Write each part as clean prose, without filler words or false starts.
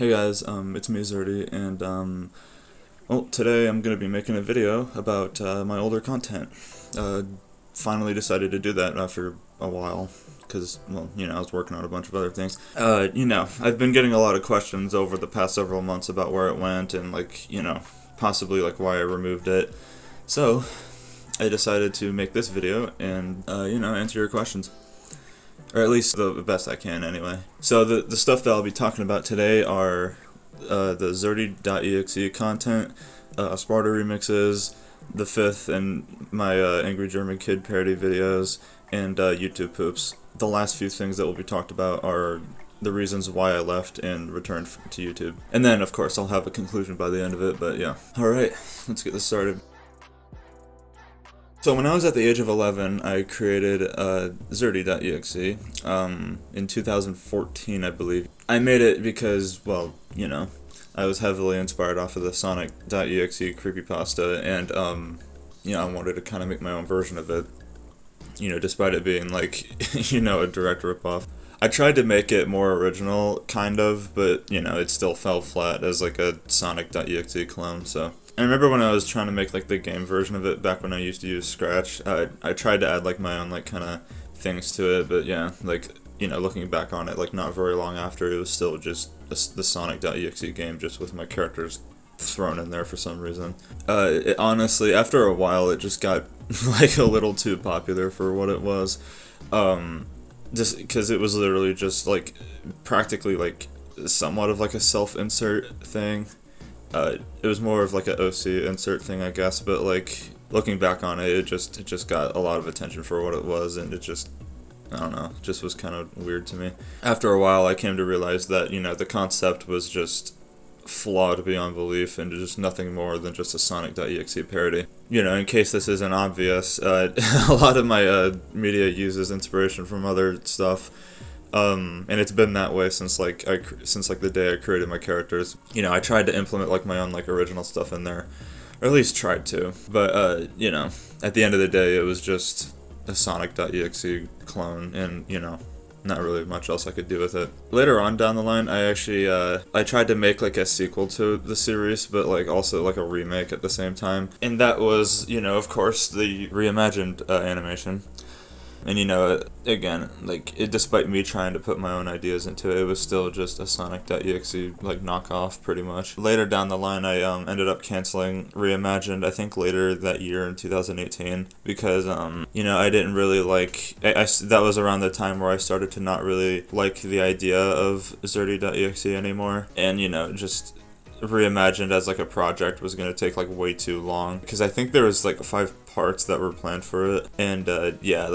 Hey guys, it's me Zerty, and well, today I'm gonna be making a video about my older content. Uh, Finally decided to do that after a while, because, well, I was working on a bunch of other things. I've been getting a lot of questions over the past several months about where it went and, possibly, why I removed it. So, I decided to make this video and, answer your questions. Or at least the best I can, anyway. So the stuff that I'll be talking about today are the Zerty.exe content, Sparta Remixes, the fifth, and my Angry German Kid parody videos, and YouTube poops. The last few things that will be talked about are the reasons why I left and returned to YouTube. And then, of course, I'll have a conclusion by the end of it, but yeah. Alright, let's get this started. So when I was at the age of 11, I created Zerty.exe in 2014, I believe. I made it because, well, I was heavily inspired off of the Sonic.exe creepypasta, and, I wanted to kind of make my own version of it, despite it being, a direct ripoff. I tried to make it more original, kind of, but, it still fell flat as, a Sonic.exe clone, so. I remember when I was trying to make, the game version of it, back when I used to use Scratch, I tried to add, my own, kind of things to it, but yeah, looking back on it, not very long after, it was still just the Sonic.exe game, just with my characters thrown in there for some reason. Honestly, after a while, it just got, a little too popular for what it was. Just because it was literally just, practically, somewhat of, a self-insert thing. It was more of, an OC insert thing, I guess, but, looking back on it, it just got a lot of attention for what it was, and it just, I don't know, just was kind of weird to me. After a while, I came to realize that, the concept was just flawed beyond belief and just nothing more than just a Sonic.exe parody. In case this isn't obvious, a lot of my media uses inspiration from other stuff, and it's been that way since the day I created my characters. I tried to implement my own original stuff in there, or at least tried to, but at the end of the day it was just a Sonic.exe clone, and not really much else I could do with it. Later on down the line, I actually, I tried to make, a sequel to the series, but, also, a remake at the same time. And that was, of course, the reimagined animation. And, again, despite me trying to put my own ideas into it, it was still just a Sonic.exe, knockoff, pretty much. Later down the line, I ended up canceling Reimagined, I think later that year in 2018, because, I didn't really that was around the time where I started to not really like the idea of Zerty.exe anymore, and, just Reimagined as a project was going to take way too long, because I think there was 5 parts that were planned for it, and yeah,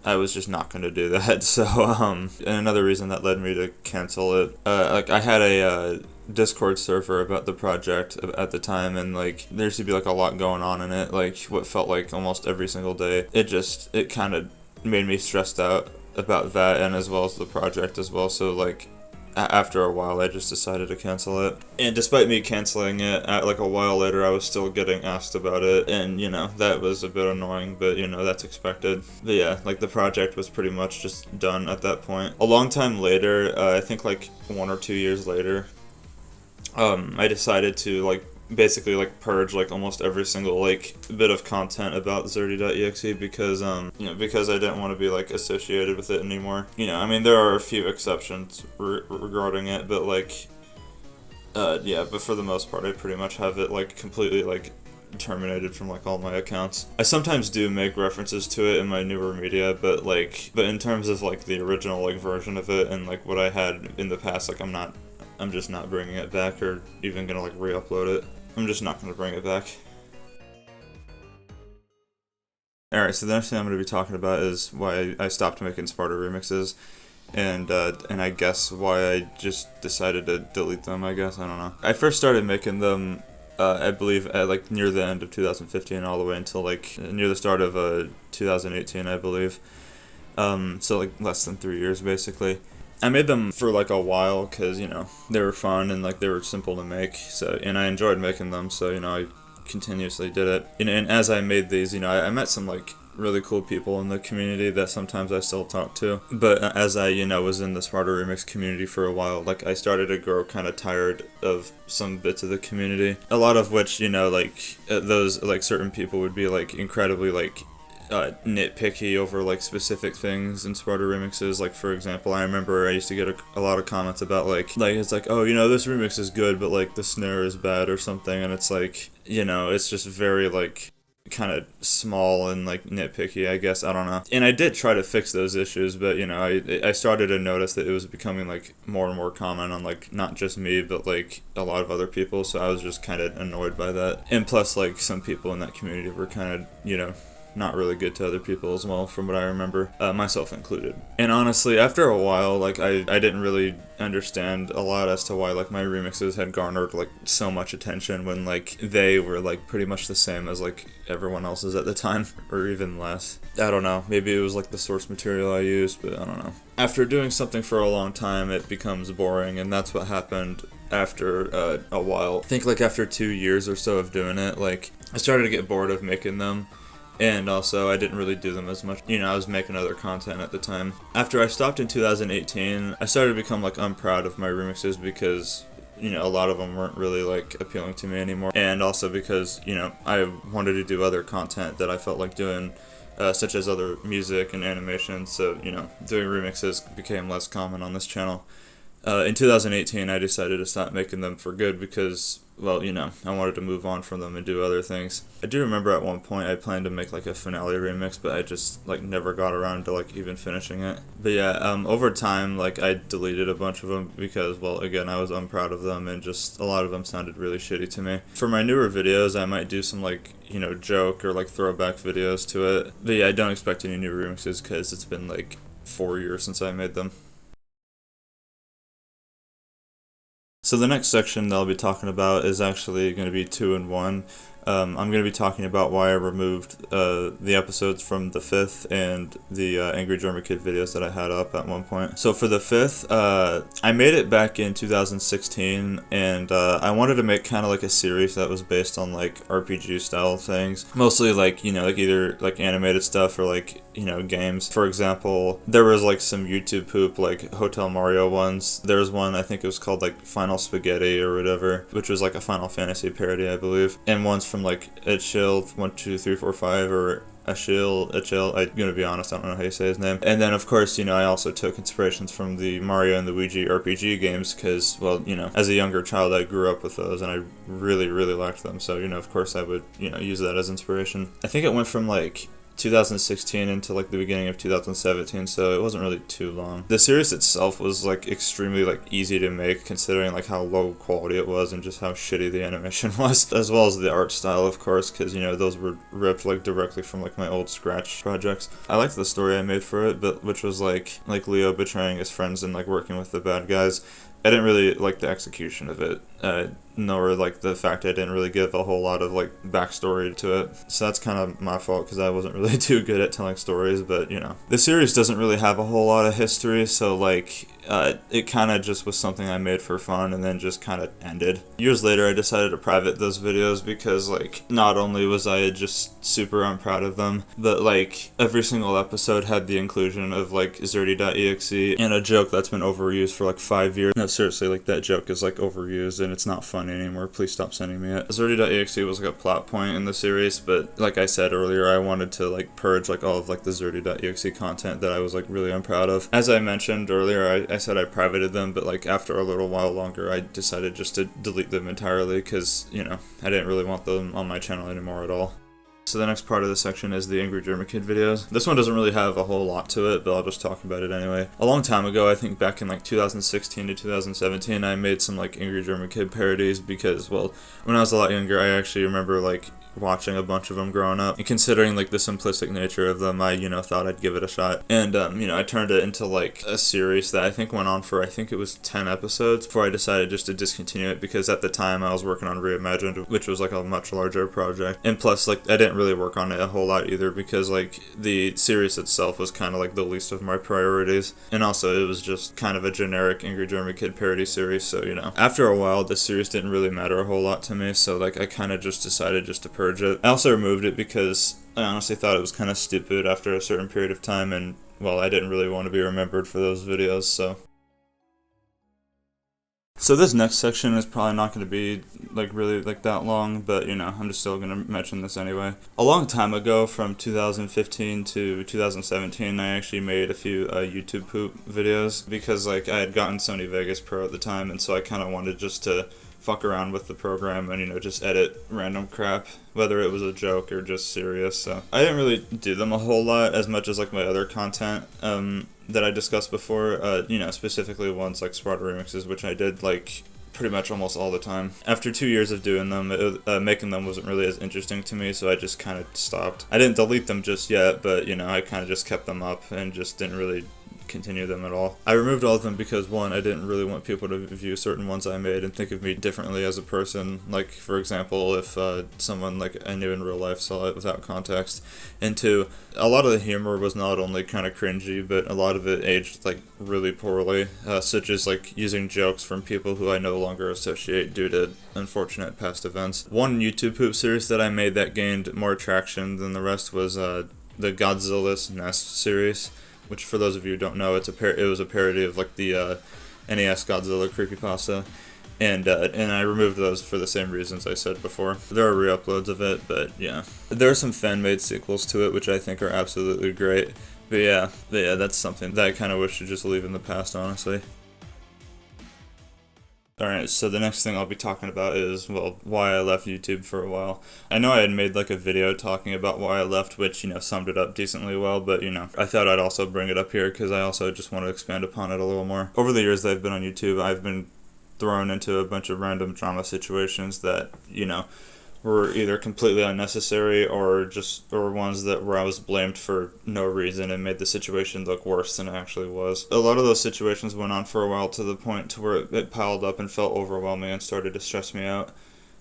I was just not going to do that. So and another reason that led me to cancel it, I had a Discord server about the project at the time, and there used to be a lot going on in it, what felt like almost every single day. It kind of made me stressed out about that, and as well as the project as well, so after a while, I just decided to cancel it. And despite me canceling it, a while later, I was still getting asked about it, and, that was a bit annoying, but, that's expected. But yeah, the project was pretty much just done at that point. A long time later, I think, 1 or 2 years later, I decided to, basically purge almost every single bit of content about Zerty.exe, because because I didn't want to be associated with it anymore. I mean, there are a few exceptions regarding it, but yeah, but for the most part I pretty much have it completely terminated from all my accounts. I sometimes do make references to it in my newer media, but but in terms of the original version of it and what I had in the past, I'm just not bringing it back, or even gonna re-upload it. I'm just not gonna bring it back. Alright, so the next thing I'm gonna be talking about is why I stopped making Sparta Remixes, and I guess why I just decided to delete them, I guess, I don't know. I first started making them, I believe, at near the end of 2015 all the way until near the start of 2018, I believe. So less than 3 years, basically. I made them for a while because, they were fun and they were simple to make, so, and I enjoyed making them, so, I continuously did it. And as I made these, I met some like really cool people in the community that sometimes I still talk to. But as I, was in the Sparta Remix community for a while, like I started to grow kind of tired of some bits of the community. A lot of which, those like certain people would be like incredibly like nitpicky over like specific things in Sparta Remixes. Like for example, I remember I used to get a lot of comments about like it's like, oh, this remix is good, but like the snare is bad or something, and it's like, it's just very like kind of small and like nitpicky, I guess. I don't know. And I did try to fix those issues, but I started to notice that it was becoming like more and more common on like not just me, but like a lot of other people. So I was just kind of annoyed by that. And plus, like some people in that community were kind of not really good to other people as well, from what I remember, myself included. And honestly, after a while, like I didn't really understand a lot as to why like my remixes had garnered like so much attention when like they were like pretty much the same as like everyone else's at the time, or even less. I don't know, maybe it was like the source material I used, but I don't know. After doing something for a long time, it becomes boring, and that's what happened after a while. I think like after 2 years or so of doing it, like I started to get bored of making them. And also, I didn't really do them as much. I was making other content at the time. After I stopped in 2018, I started to become, like, unproud of my remixes because, a lot of them weren't really, like, appealing to me anymore. And also because, I wanted to do other content that I felt like doing, such as other music and animation. So, doing remixes became less common on this channel. In 2018, I decided to stop making them for good because, well, I wanted to move on from them and do other things. I do remember at one point I planned to make like a finale remix, but I just like never got around to like even finishing it. But yeah, over time, like I deleted a bunch of them because, well, again, I was unproud of them and just a lot of them sounded really shitty to me. For my newer videos, I might do some like, joke or like throwback videos to it. But yeah, I don't expect any new remixes because it's been like 4 years since I made them. So the next section that I'll be talking about is actually going to be 2 in 1. I'm going to be talking about why I removed the episodes from the 5th and the Angry German Kid videos that I had up at one point. So for the 5th, I made it back in 2016, and I wanted to make kind of like a series that was based on like RPG style things. Mostly like, like either like animated stuff or like, games. For example, there was like some YouTube poop, like Hotel Mario ones. There was one, I think it was called like Final Spaghetti or whatever, which was like a Final Fantasy parody, I believe. And one's from like Achille 1, 2, 3, 4, 5 or Achille, I'm gonna be honest, I don't know how you say his name. And then of course, I also took inspirations from the Mario and Luigi RPG games because, well, as a younger child I grew up with those and I really, really liked them. So, of course I would, use that as inspiration. I think it went from like 2016 into like the beginning of 2017, so it wasn't really too long. The series itself was like extremely like easy to make considering like how low quality it was and just how shitty the animation was, as well as the art style, of course, because those were ripped like directly from like my old Scratch projects. I liked the story I made for it, but which was like Leo betraying his friends and like working with the bad guys. I didn't really like the execution of it, nor like the fact I didn't really give a whole lot of like backstory to it. So that's kind of my fault because I wasn't really too good at telling stories, but the series doesn't really have a whole lot of history, so like it kind of just was something I made for fun and then just kind of ended. Years later I decided to private those videos because like not only was I just super unproud of them, but like every single episode had the inclusion of like Zerty.exe and a joke that's been overused for like 5 years. No, seriously, like that joke is like overused and it's not funny anymore. Please stop sending me it. Zerty.exe was like a plot point in the series, but like I said earlier, I wanted to like purge like all of like the Zerty.exe content that I was like really unproud of. As I mentioned earlier, I said I privated them, but like after a little while longer I decided just to delete them entirely because I didn't really want them on my channel anymore at all. So the next part of the section is the Angry German Kid videos. This one doesn't really have a whole lot to it, but I'll just talk about it anyway. A long time ago, I think back in like 2016 to 2017, I made some like Angry German Kid parodies because, well, when I was a lot younger, I actually remember like watching a bunch of them growing up. And considering like the simplistic nature of them, I thought I'd give it a shot. And I turned it into like a series that I think went on for, I think it was 10 episodes before I decided just to discontinue it, because at the time I was working on Reimagined, which was like a much larger project. And plus, like, I didn't really work on it a whole lot either, because like the series itself was kind of like the least of my priorities. And also it was just kind of a generic Angry German Kid parody series, so after a while the series didn't really matter a whole lot to me, so like I kind of just decided just to purge it. I also removed it because I honestly thought it was kind of stupid after a certain period of time, and well, I didn't really want to be remembered for those videos, So this next section is probably not going to be like really like that long, but I'm just still going to mention this anyway. A long time ago, from 2015 to 2017, I actually made a few YouTube poop videos, because like I had gotten Sony Vegas Pro at the time, and so I kind of wanted just to fuck around with the program and just edit random crap, whether it was a joke or just serious. So I didn't really do them a whole lot, as much as like my other content that I discussed before, specifically ones like Sparta Remixes, which I did like pretty much almost all the time. After 2 years of doing them, making them wasn't really as interesting to me, so I just kind of stopped. I didn't delete them just yet, but I kind of just kept them up and just didn't really continue them at all. I removed all of them because, one, I didn't really want people to view certain ones I made and think of me differently as a person. Like, for example, if someone like I knew in real life saw it without context. And two, a lot of the humor was not only kind of cringy, but a lot of it aged like really poorly, such as like using jokes from people who I no longer associate due to unfortunate past events. One YouTube poop series that I made that gained more traction than the rest was the Godzilla's Nest series, which, for those of you who don't know, it was a parody of like the NES Godzilla creepypasta, and I removed those for the same reasons I said before. There are re-uploads of it, but yeah, there are some fan-made sequels to it which I think are absolutely great. But yeah, that's something that I kind of wish to just leave in the past, honestly. Alright, so the next thing I'll be talking about is, well, why I left YouTube for a while. I know I had made like a video talking about why I left, which, summed it up decently well, but, I thought I'd also bring it up here because I also just want to expand upon it a little more. Over the years that I've been on YouTube, I've been thrown into a bunch of random drama situations that, were either completely unnecessary or ones where I was blamed for no reason and made the situation look worse than it actually was. A lot of those situations went on for a while, to the point to where it piled up and felt overwhelming and started to stress me out.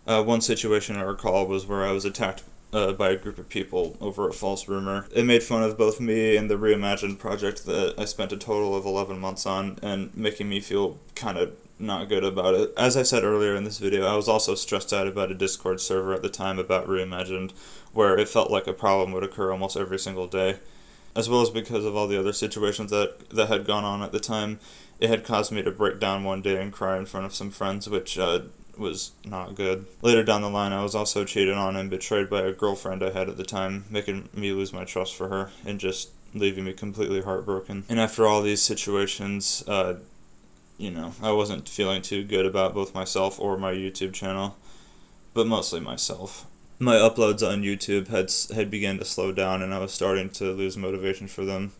One situation I recall was where I was attacked by a group of people over a false rumor. It made fun of both me and the Reimagined project that I spent a total of 11 months on, and making me feel kind of not good about it. As I said earlier in this video, I was also stressed out about a Discord server at the time about Reimagined, where it felt like a problem would occur almost every single day. As well as because of all the other situations that had gone on at the time, it had caused me to break down one day and cry in front of some friends, which was not good. Later down the line, I was also cheated on and betrayed by a girlfriend I had at the time, making me lose my trust for her and just leaving me completely heartbroken. And after all these situations, I wasn't feeling too good about both myself or my YouTube channel, but mostly myself. My uploads on YouTube had begun to slow down, and I was starting to lose motivation for them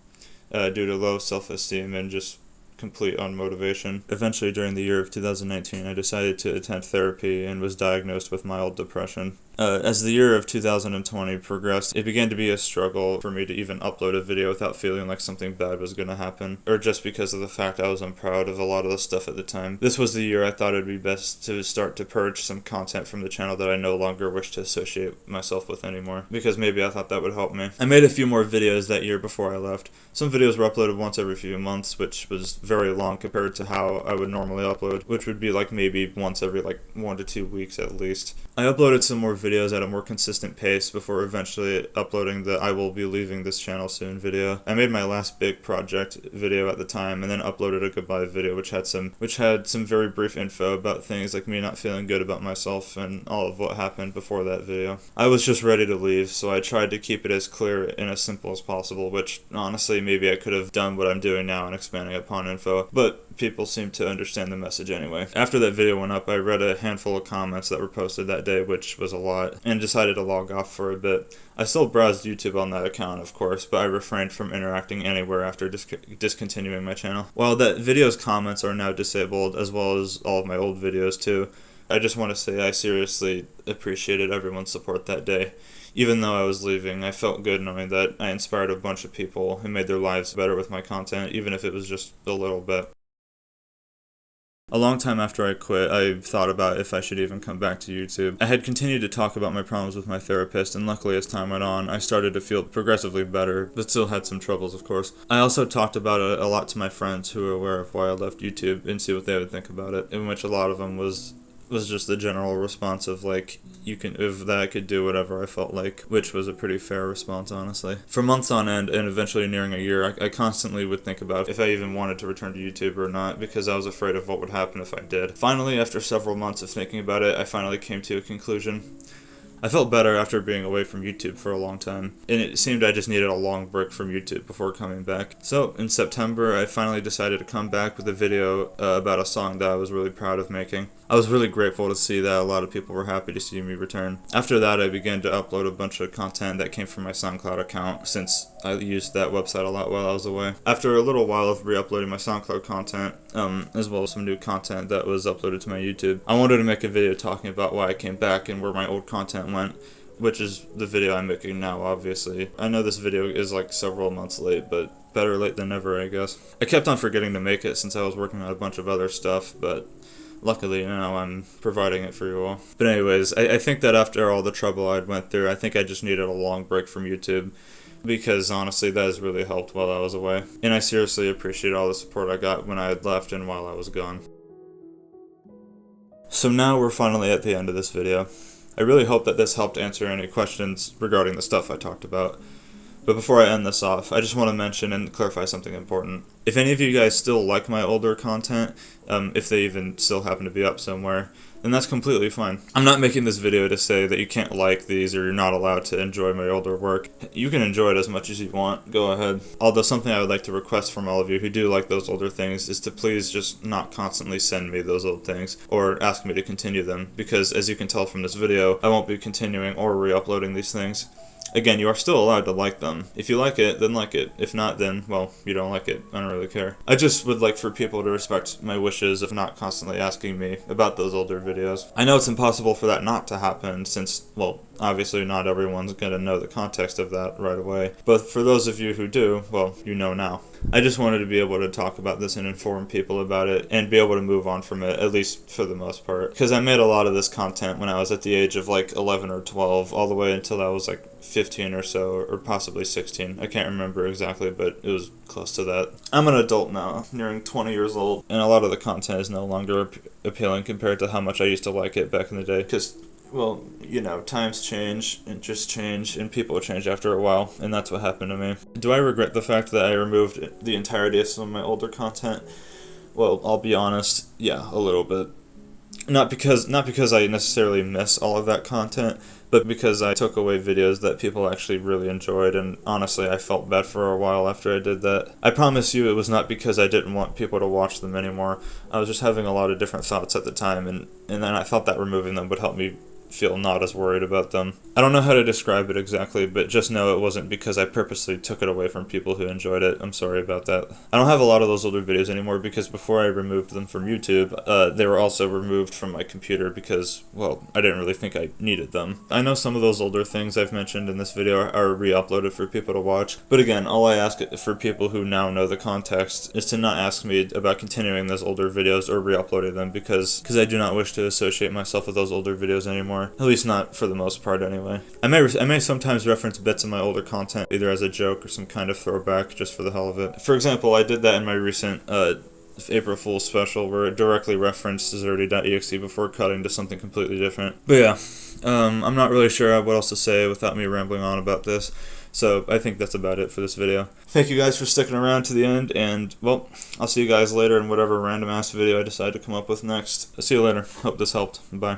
due to low self-esteem and just complete unmotivation. Eventually, during the year of 2019, I decided to attend therapy and was diagnosed with mild depression. As the year of 2020 progressed, it began to be a struggle for me to even upload a video without feeling like something bad was going to happen, or just because of the fact I was unproud of a lot of the stuff at the time. This was the year I thought it would be best to start to purge some content from the channel that I no longer wish to associate myself with anymore, because maybe I thought that would help me. I made a few more videos that year before I left. Some videos were uploaded once every few months, which was very long compared to how I would normally upload, which would be like maybe once every like 1 to 2 weeks at least. I uploaded some more videos at a more consistent pace before eventually uploading the I will be leaving this channel soon video. I made my last big project video at the time, and then uploaded a goodbye video which had some very brief info about things like me not feeling good about myself and all of what happened before that video. I was just ready to leave, so I tried to keep it as clear and as simple as possible, which honestly maybe I could have done what I'm doing now and expanding upon info, but people seemed to understand the message anyway. After that video went up, I read a handful of comments that were posted that day, which was a lot, and decided to log off for a bit. I still browsed YouTube on that account, of course, but I refrained from interacting anywhere after discontinuing my channel. While that video's comments are now disabled, as well as all of my old videos too, I just want to say I seriously appreciated everyone's support that day. Even though I was leaving, I felt good knowing that I inspired a bunch of people and made their lives better with my content, even if it was just a little bit. A long time after I quit, I thought about if I should even come back to YouTube. I had continued to talk about my problems with my therapist, and luckily as time went on, I started to feel progressively better, but still had some troubles, of course. I also talked about it a lot to my friends who were aware of why I left YouTube and see what they would think about it, in which a lot of them was just the general response of like, if that I could do whatever I felt like, which was a pretty fair response, honestly. For months on end, and eventually nearing a year, I constantly would think about if I even wanted to return to YouTube or not, because I was afraid of what would happen if I did. Finally, after several months of thinking about it, I finally came to a conclusion. I felt better after being away from YouTube for a long time, and it seemed I just needed a long break from YouTube before coming back. So, in September, I finally decided to come back with a video about a song that I was really proud of making. I was really grateful to see that a lot of people were happy to see me return. After that, I began to upload a bunch of content that came from my SoundCloud account, since I used that website a lot while I was away. After a little while of re-uploading my SoundCloud content, as well as some new content that was uploaded to my YouTube, I wanted to make a video talking about why I came back and where my old content went, which is the video I'm making now, obviously. I know this video is like several months late, but better late than never, I guess. I kept on forgetting to make it since I was working on a bunch of other stuff, but luckily now I'm providing it for you all. But anyways, I think that after all the trouble I went through, I think I just needed a long break from YouTube, because honestly that has really helped while I was away. And I seriously appreciate all the support I got when I had left and while I was gone. So now we're finally at the end of this video. I really hope that this helped answer any questions regarding the stuff I talked about. But before I end this off, I just want to mention and clarify something important. If any of you guys still like my older content, if they even still happen to be up somewhere, then that's completely fine. I'm not making this video to say that you can't like these or you're not allowed to enjoy my older work. You can enjoy it as much as you want, go ahead. Although something I would like to request from all of you who do like those older things is to please just not constantly send me those old things or ask me to continue them, because as you can tell from this video, I won't be continuing or re-uploading these things. Again, you are still allowed to like them. If you like it, then like it. If not, then, well, you don't like it. I don't really care. I just would like for people to respect my wishes of not constantly asking me about those older videos. I know it's impossible for that not to happen since, well, obviously not everyone's gonna know the context of that right away. But for those of you who do, well, you know now. I just wanted to be able to talk about this and inform people about it and be able to move on from it, at least for the most part. Because I made a lot of this content when I was at the age of like 11 or 12, all the way until I was like 15 or so, or possibly 16. I can't remember exactly, but it was close to that. I'm an adult now, nearing 20 years old, and a lot of the content is no longer appealing compared to how much I used to like it back in the day. Because, well, you know, times change, interests change, and people change after a while, and that's what happened to me. Do I regret the fact that I removed the entirety of some of my older content? Well, I'll be honest, yeah, a little bit. Not because I necessarily miss all of that content, but because I took away videos that people actually really enjoyed, and honestly I felt bad for a while after I did that. I promise you it was not because I didn't want people to watch them anymore. I was just having a lot of different thoughts at the time, and then I thought that removing them would help me feel not as worried about them. I don't know how to describe it exactly, but just know it wasn't because I purposely took it away from people who enjoyed it. I'm sorry about that. I don't have a lot of those older videos anymore because before I removed them from YouTube, they were also removed from my computer because, well, I didn't really think I needed them. I know some of those older things I've mentioned in this video are re-uploaded for people to watch, but again, all I ask for people who now know the context is to not ask me about continuing those older videos or re-uploading them because I do not wish to associate myself with those older videos anymore. At least not for the most part, anyway. I may sometimes reference bits of my older content, either as a joke or some kind of throwback, just for the hell of it. For example, I did that in my recent April Fool's special, where it directly referenced Zerty.exe before cutting to something completely different. But yeah, I'm not really sure what else to say without me rambling on about this. So I think that's about it for this video. Thank you guys for sticking around to the end, and, well, I'll see you guys later in whatever random ass video I decide to come up with next. I'll see you later. Hope this helped. Bye.